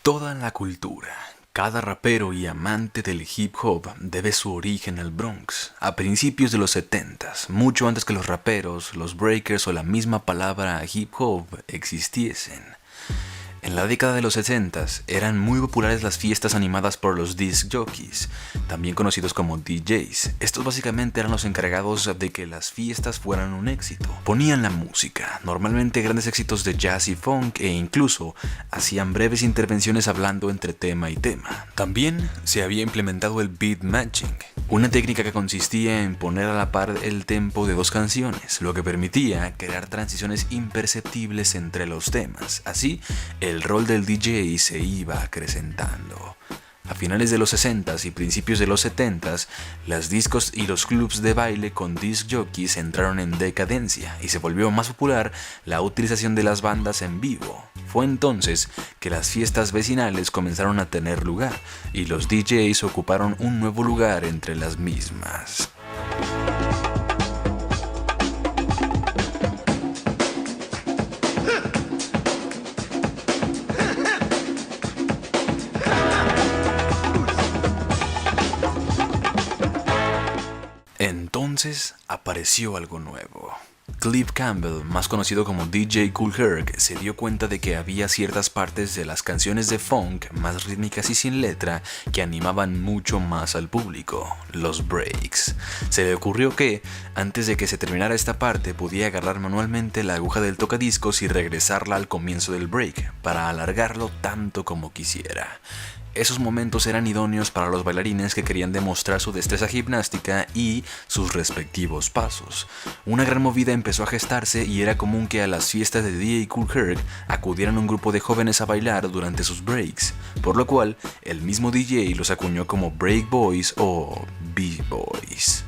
Toda la cultura, cada rapero y amante del hip hop debe su origen al Bronx, a principios de los 70s, mucho antes que los raperos, los breakers o la misma palabra hip hop existiesen. En la década de los 60s eran muy populares las fiestas animadas por los disc jockeys, también conocidos como DJs. Estos básicamente eran los encargados de que las fiestas fueran un éxito. Ponían la música, normalmente grandes éxitos de jazz y funk, e incluso hacían breves intervenciones hablando entre tema y tema. También se había implementado el beat matching, una técnica que consistía en poner a la par el tempo de dos canciones, lo que permitía crear transiciones imperceptibles entre los temas. Así, el rol del DJ se iba acrecentando. A finales de los 60s y principios de los 70s, las discos y los clubs de baile con disc jockeys entraron en decadencia y se volvió más popular la utilización de las bandas en vivo. Fue entonces que las fiestas vecinales comenzaron a tener lugar y los DJs ocuparon un nuevo lugar entre las mismas. Entonces apareció algo nuevo. Cliff Campbell, más conocido como DJ Kool Herc, se dio cuenta de que había ciertas partes de las canciones de funk más rítmicas y sin letra que animaban mucho más al público, los breaks. Se le ocurrió que, antes de que se terminara esta parte, podía agarrar manualmente la aguja del tocadiscos y regresarla al comienzo del break, para alargarlo tanto como quisiera. Esos momentos eran idóneos para los bailarines que querían demostrar su destreza gimnástica y sus respectivos pasos. Una gran movida empezó a gestarse y era común que a las fiestas de DJ Kool Herc acudieran un grupo de jóvenes a bailar durante sus breaks, por lo cual el mismo DJ los acuñó como Break Boys o B-Boys.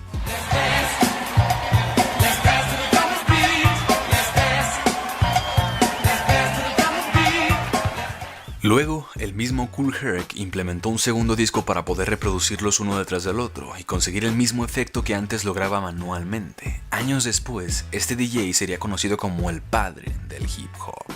Luego, el mismo Kool Herc implementó un segundo disco para poder reproducirlos uno detrás del otro y conseguir el mismo efecto que antes lograba manualmente. Años después, este DJ sería conocido como el padre del hip hop.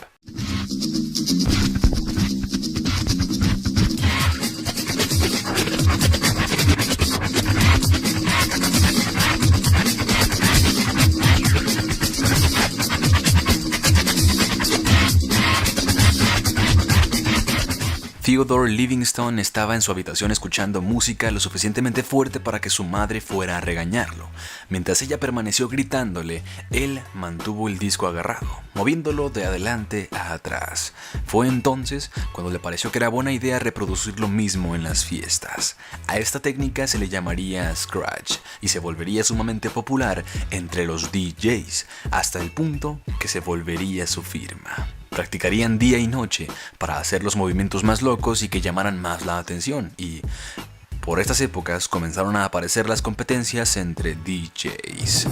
Theodore Livingstone estaba en su habitación escuchando música lo suficientemente fuerte para que su madre fuera a regañarlo. Mientras ella permaneció gritándole, él mantuvo el disco agarrado, moviéndolo de adelante a atrás. Fue entonces cuando le pareció que era buena idea reproducir lo mismo en las fiestas. A esta técnica se le llamaría scratch y se volvería sumamente popular entre los DJs, hasta el punto que se volvería su firma. Practicarían día y noche para hacer los movimientos más locos y que llamaran más la atención, y por estas épocas comenzaron a aparecer las competencias entre DJs.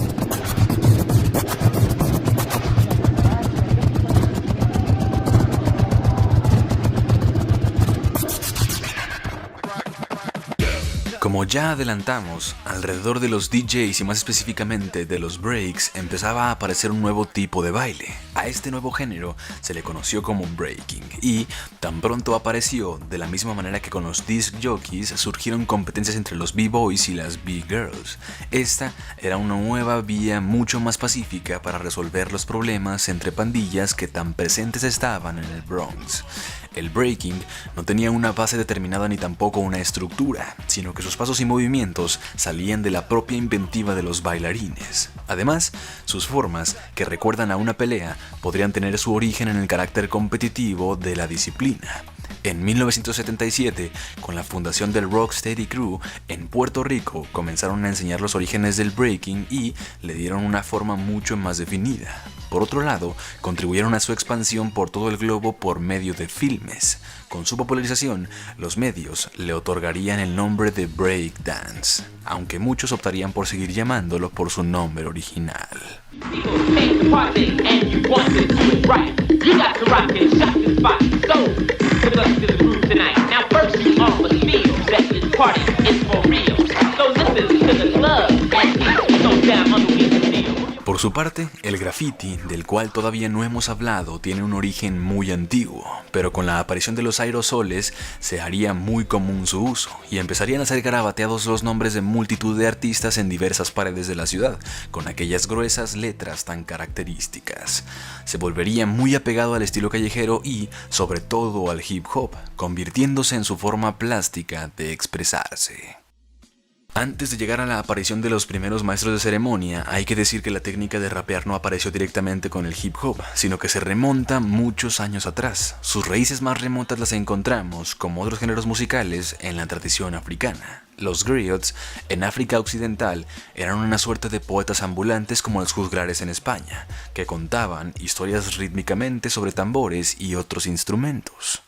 Como ya adelantamos, alrededor de los DJs y más específicamente de los breaks empezaba a aparecer un nuevo tipo de baile. A este nuevo género se le conoció como breaking y tan pronto apareció, de la misma manera que con los disc jockeys surgieron competencias entre los B-boys y las B-girls. Esta era una nueva vía mucho más pacífica para resolver los problemas entre pandillas que tan presentes estaban en el Bronx. El breaking no tenía una base determinada ni tampoco una estructura, sino que sus pasos y movimientos salían de la propia inventiva de los bailarines. Además, sus formas, que recuerdan a una pelea, podrían tener su origen en el carácter competitivo de la disciplina. En 1977, con la fundación del Rocksteady Crew en Puerto Rico, comenzaron a enseñar los orígenes del breaking y le dieron una forma mucho más definida. Por otro lado, contribuyeron a su expansión por todo el globo por medio de filmes. Con su popularización, los medios le otorgarían el nombre de breakdance, aunque muchos optarían por seguir llamándolo por su nombre original. Por su parte, el graffiti, del cual todavía no hemos hablado, tiene un origen muy antiguo, pero con la aparición de los aerosoles se haría muy común su uso y empezarían a ser garabateados los nombres de multitud de artistas en diversas paredes de la ciudad, con aquellas gruesas letras tan características. Se volvería muy apegado al estilo callejero y, sobre todo, al hip hop, convirtiéndose en su forma plástica de expresarse. Antes de llegar a la aparición de los primeros maestros de ceremonia, hay que decir que la técnica de rapear no apareció directamente con el hip hop, sino que se remonta muchos años atrás. Sus raíces más remotas las encontramos, como otros géneros musicales, en la tradición africana. Los griots, en África Occidental, eran una suerte de poetas ambulantes como los juglares en España, que contaban historias rítmicamente sobre tambores y otros instrumentos.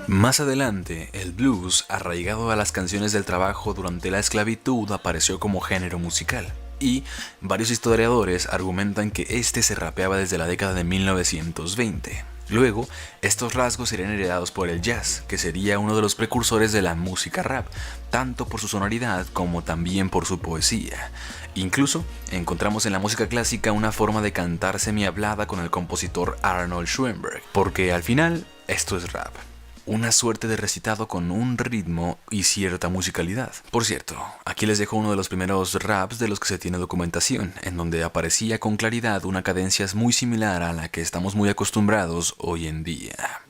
Más adelante, el blues, arraigado a las canciones del trabajo durante la esclavitud, apareció como género musical. Y varios historiadores argumentan que este se rapeaba desde la década de 1920. Luego, estos rasgos serían heredados por el jazz, que sería uno de los precursores de la música rap, tanto por su sonoridad como también por su poesía. Incluso, encontramos en la música clásica una forma de cantar semihablada con el compositor Arnold Schoenberg, porque al final, esto es rap. Una suerte de recitado con un ritmo y cierta musicalidad. Por cierto, aquí les dejo uno de los primeros raps de los que se tiene documentación, en donde aparecía con claridad una cadencia muy similar a la que estamos muy acostumbrados hoy en día.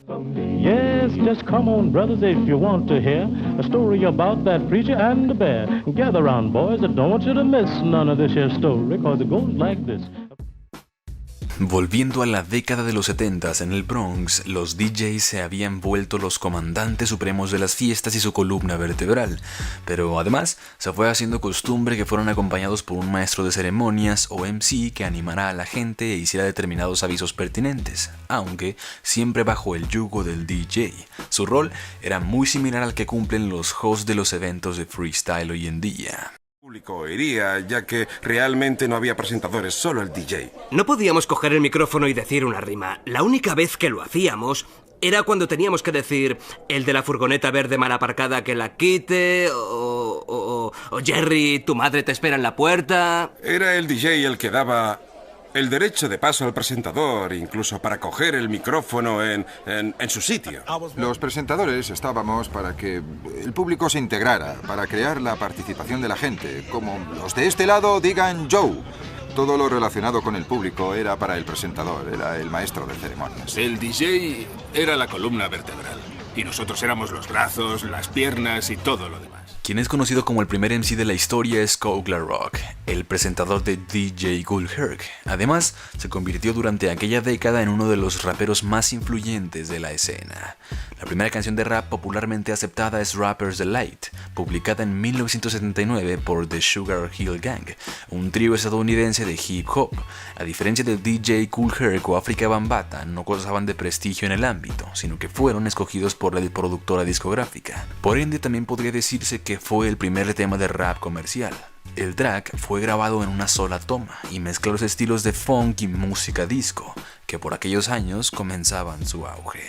Yes, just come on, brothers, if you want to hear a story about that preacher and the bear. Gather round, boys, I don't want you to miss none of this here story, cause it goes like this. Volviendo a la década de los 70s, en el Bronx, los DJs se habían vuelto los comandantes supremos de las fiestas y su columna vertebral, pero además se fue haciendo costumbre que fueran acompañados por un maestro de ceremonias o MC que animara a la gente e hiciera determinados avisos pertinentes, aunque siempre bajo el yugo del DJ. Su rol era muy similar al que cumplen los hosts de los eventos de freestyle hoy en día. El público iría, ya que realmente no había presentadores, solo el DJ. No podíamos coger el micrófono y decir una rima. La única vez que lo hacíamos era cuando teníamos que decir el de la furgoneta verde mal aparcada que la quite, o Jerry, tu madre te espera en la puerta. Era el DJ el que daba el derecho de paso al presentador, incluso para coger el micrófono en su sitio. Los presentadores estábamos para que el público se integrara, para crear la participación de la gente. Como los de este lado digan Joe. Todo lo relacionado con el público era para el presentador, era el maestro de ceremonias. El DJ era la columna vertebral y nosotros éramos los brazos, las piernas y todo lo demás. Quien es conocido como el primer MC de la historia es Coke La Rock, el presentador de DJ Kool Herc. Además, se convirtió durante aquella década en uno de los raperos más influyentes de la escena. La primera canción de rap popularmente aceptada es Rapper's Delight, publicada en 1979 por The Sugar Hill Gang, un trío estadounidense de hip hop. A diferencia de DJ Kool Herc o Afrika Bambaataa, no gozaban de prestigio en el ámbito, sino que fueron escogidos por la productora discográfica. Por ende, también podría decirse que fue el primer tema de rap comercial. El track fue grabado en una sola toma y mezcló los estilos de funk y música disco, que por aquellos años comenzaban su auge.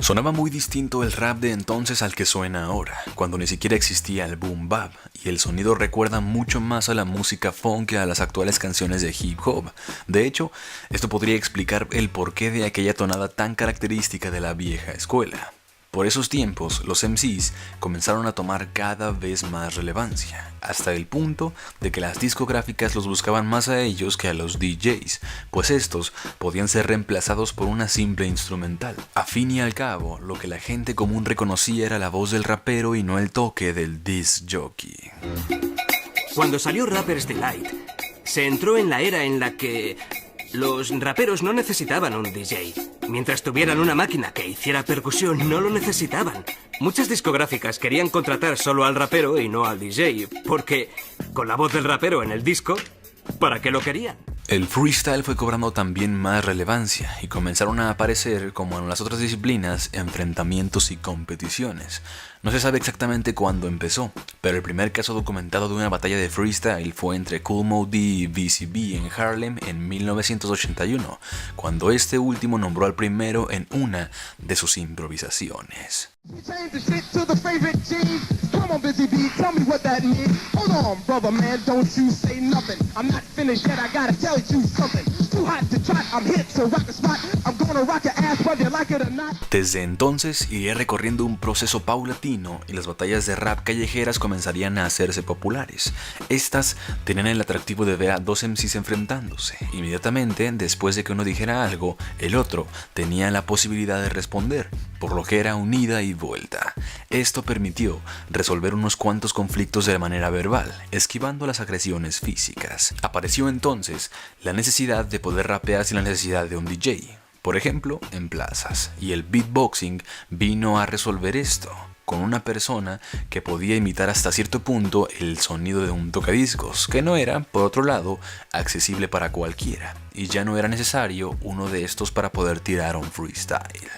Sonaba muy distinto el rap de entonces al que suena ahora, cuando ni siquiera existía el boom bap, y el sonido recuerda mucho más a la música funk que a las actuales canciones de hip hop. De hecho, esto podría explicar el porqué de aquella tonada tan característica de la vieja escuela. Por esos tiempos, los MCs comenzaron a tomar cada vez más relevancia, hasta el punto de que las discográficas los buscaban más a ellos que a los DJs, pues estos podían ser reemplazados por una simple instrumental. A fin y al cabo, lo que la gente común reconocía era la voz del rapero y no el toque del disc jockey. Cuando salió Rapper's Delight, se entró en la era en la que los raperos no necesitaban un DJ. Mientras tuvieran una máquina que hiciera percusión, no lo necesitaban. Muchas discográficas querían contratar solo al rapero y no al DJ, porque con la voz del rapero en el disco, ¿para qué lo querían? El freestyle fue cobrando también más relevancia y comenzaron a aparecer, como en las otras disciplinas, enfrentamientos y competiciones. No se sabe exactamente cuándo empezó, pero el primer caso documentado de una batalla de freestyle fue entre Kool Moe Dee y BCB en Harlem en 1981, cuando este último nombró al primero en una de sus improvisaciones. Change the shit to the favorite jeans. Come on, Busy Bee, tell me what that means. Hold on, brother man, don't you say nothing. I'm not finished yet, I gotta tell you something. Too hot to trot, I'm hit to rock the spot. I'm gonna rock your ass whether you like it or not. Desde entonces iría recorriendo un proceso paulatino y las batallas de rap callejeras comenzarían a hacerse populares. Estas tenían el atractivo de ver a dos MCs enfrentándose. Inmediatamente, después de que uno dijera algo, el otro tenía la posibilidad de responder, por lo que era un ida y vuelta. Esto permitió resolver unos cuantos conflictos de manera verbal, esquivando las agresiones físicas. Apareció entonces la necesidad de poder rapear sin la necesidad de un DJ, por ejemplo, en plazas, y el beatboxing vino a resolver esto, con una persona que podía imitar hasta cierto punto el sonido de un tocadiscos, que no era, por otro lado, accesible para cualquiera, y ya no era necesario uno de estos para poder tirar un freestyle.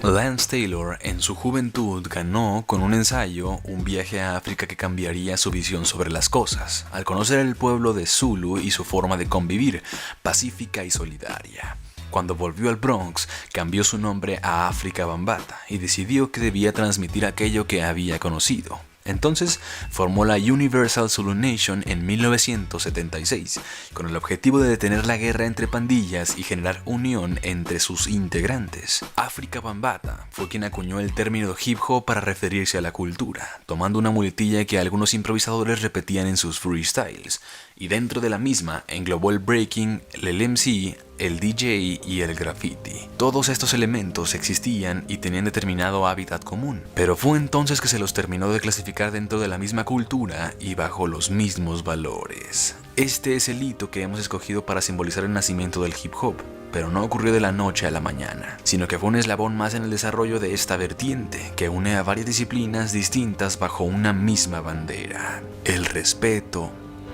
Lance Taylor en su juventud ganó con un ensayo un viaje a África que cambiaría su visión sobre las cosas, al conocer el pueblo de Zulu y su forma de convivir, pacífica y solidaria. Cuando volvió al Bronx, cambió su nombre a Afrika Bambaataa y decidió que debía transmitir aquello que había conocido. Entonces formó la Universal Zulu Nation en 1976, con el objetivo de detener la guerra entre pandillas y generar unión entre sus integrantes. Afrika Bambaataa fue quien acuñó el término hip hop para referirse a la cultura, tomando una muletilla que algunos improvisadores repetían en sus freestyles, y dentro de la misma englobó el breaking, el MC, el DJ y el graffiti. Todos estos elementos existían y tenían determinado hábitat común, pero fue entonces que se los terminó de clasificar dentro de la misma cultura y bajo los mismos valores. Este es el hito que hemos escogido para simbolizar el nacimiento del hip hop, pero no ocurrió de la noche a la mañana, sino que fue un eslabón más en el desarrollo de esta vertiente que une a varias disciplinas distintas bajo una misma bandera: el respeto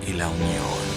y la unión.